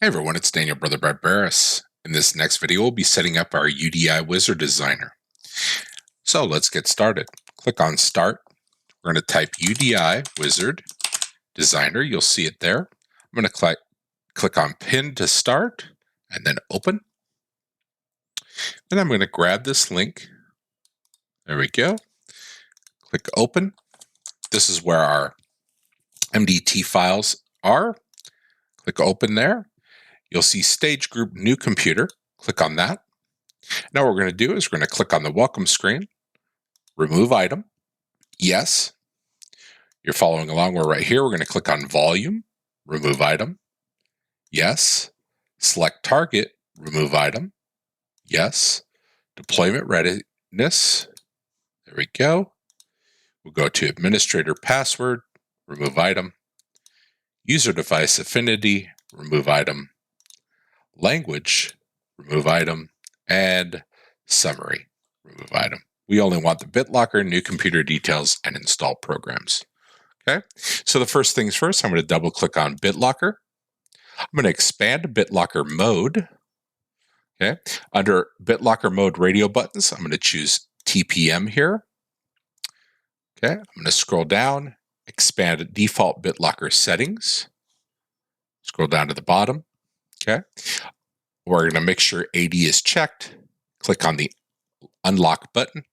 Hey everyone, it's Daniel Brother Barbaris. In this next video, we'll be setting up our UDI Wizard Designer. So let's get started. Click on Start. We're going to type UDI Wizard Designer. You'll see it there. I'm going to click on Pin to start and then Open. Then I'm going to grab this link. There we go. Click Open. This is where our MDT files are. Click Open there. You'll see Stage Group New Computer. Click on that. Now what we're going to do is we're going to click on the welcome screen, remove item, yes. You're following along, we're right here. We're going to click on volume, remove item, yes. Select target, remove item, yes. Deployment readiness, there we go. We'll go to administrator password, remove item, user device affinity, remove item, language, remove item, and summary, remove item. We only want the BitLocker, new computer details, and install programs. Okay, so the first things first, I'm going to double click on BitLocker. I'm going to expand BitLocker mode. Okay, under BitLocker mode radio buttons, I'm going to choose TPM here. Okay, I'm going to scroll down, expand default BitLocker settings. Scroll down to the bottom. Okay, we're going to make sure AD is checked. Click on the unlock button.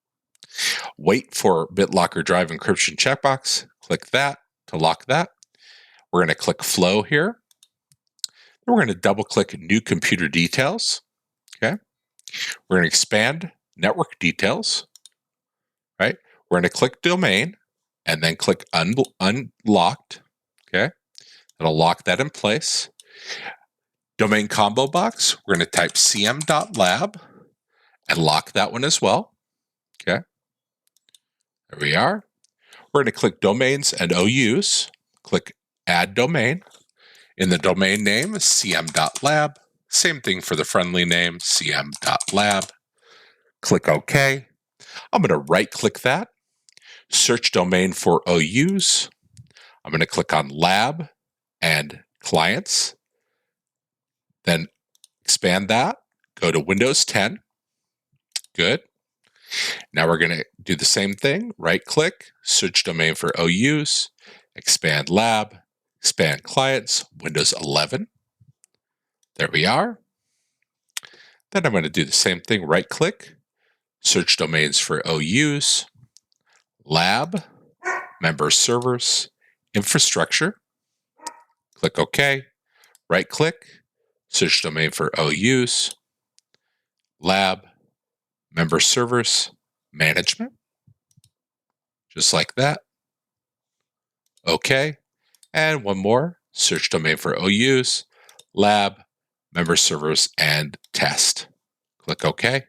Wait for BitLocker drive encryption checkbox. Click that to lock that. We're going to click flow here. Then we're going to double click new computer details. Okay. We're going to expand network details. Right. We're going to click domain and then click unlocked. Okay. It'll lock that in place. Domain combo box. We're going to type cm.lab and lock that one as well. Okay. There we are. We're going to click domains and OUs. Click add domain. In the domain name, cm.lab. Same thing for the friendly name, cm.lab. Click OK. I'm going to right click that. Search domain for OUs. I'm going to click on lab and clients. Then expand that. Go to Windows 10. Good. Now we're going to do the same thing. Right click, search domain for OUs, expand lab, expand clients, Windows 11. There we are. Then I'm going to do the same thing. Right click, search domains for OUs, lab, member servers, infrastructure. Click OK. Right click, search domain for OUs, lab, member servers, management. Just like that. OK. And one more, search domain for OUs, lab, member servers, and test. Click OK.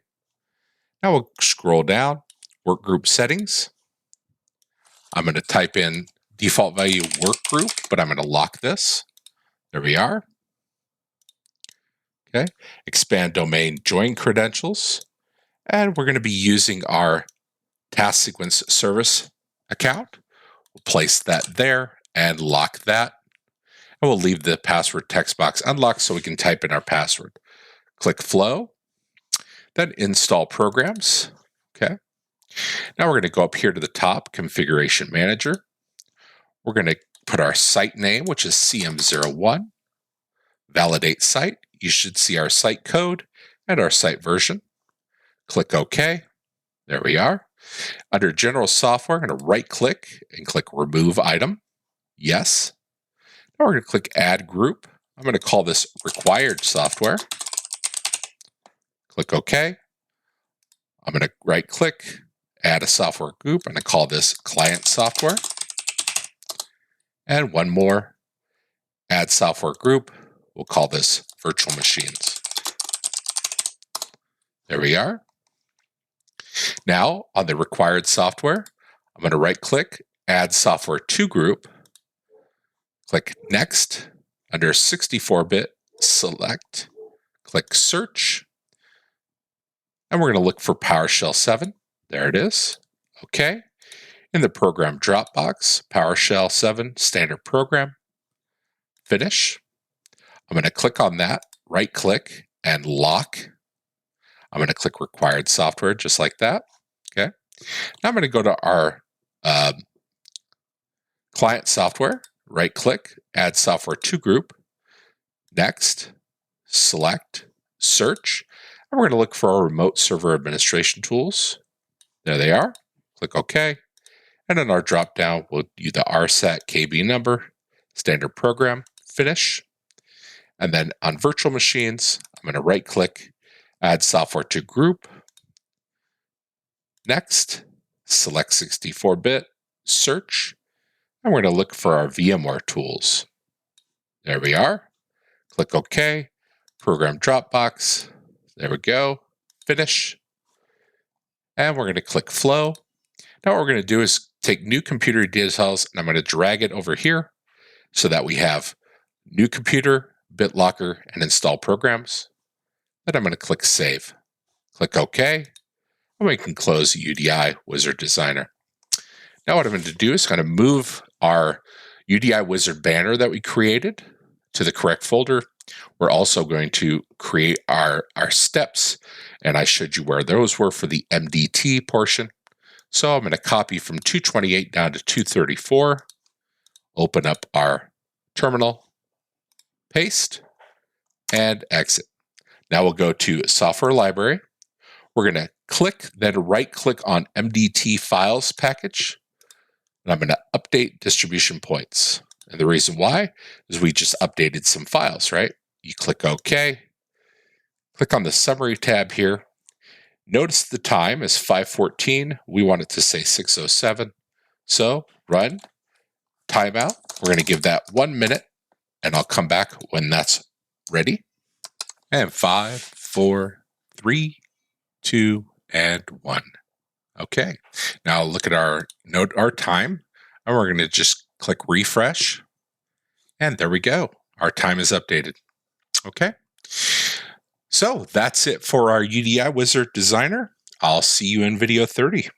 Now we'll scroll down, work group settings. I'm going to type in default value work group, but I'm going to lock this. There we are. Okay. Expand domain join credentials. And we're going to be using our task sequence service account. We'll place that there and lock that. And we'll leave the password text box unlocked so we can type in our password. Click flow, then install programs. Okay. Now we're going to go up here to the top, configuration manager. We're going to put our site name, which is CM01. Validate site. You should see our site code and our site version. Click OK. There we are. Under general software, I'm going to right click and click remove item. Yes. Now we're going to click add group. I'm going to call this required software. Click OK. I'm going to right click, add a software group. I'm going to call this client software. And one more, add software group. We'll call this virtual machines. There we are. Now on the required software, I'm going to right click, add software to group. Click next. Under 64-bit, select, click search. And we're going to look for PowerShell 7. There it is. Okay. In the program Dropbox, PowerShell 7 standard program. Finish. I'm going to click on that, right click and lock. I'm going to click required software just like that. Okay. Now I'm going to go to our client software, right click, add software to group. Next, select, search, and we're going to look for our remote server administration tools. There they are. Click OK. And in our drop-down, we'll use the RSAT KB number, standard program, finish. And then on virtual machines, I'm going to right-click, add software to group. Next, select 64-bit, search, and we're going to look for our VMware tools. There we are. Click OK, program Dropbox. There we go, finish. And we're going to click flow. Now what we're going to do is take new computer details, and I'm going to drag it over here so that we have new computer, BitLocker, and install programs. Then I'm going to click save. Click OK, and we can close UDI Wizard Designer. Now what I'm going to do is kind of move our UDI Wizard banner that we created to the correct folder. We're also going to create our steps, and I showed you where those were for the MDT portion. So I'm going to copy from 228 down to 234, open up our terminal, paste, and exit. Now we'll go to Software Library. We're going to click, then right-click on MDT Files package, and I'm going to update distribution points. And the reason why is we just updated some files, right? You click OK, click on the Summary tab here. Notice the time is 5:14. We want it to say 6:07. So run, timeout. We're going to give that 1 minute, and I'll come back when that's ready. And 5, 4, 3, 2, and 1. Okay. Now look at our time, and we're going to just click refresh. And there we go. Our time is updated. Okay. So that's it for our UDI Wizard Designer. I'll see you in video 30.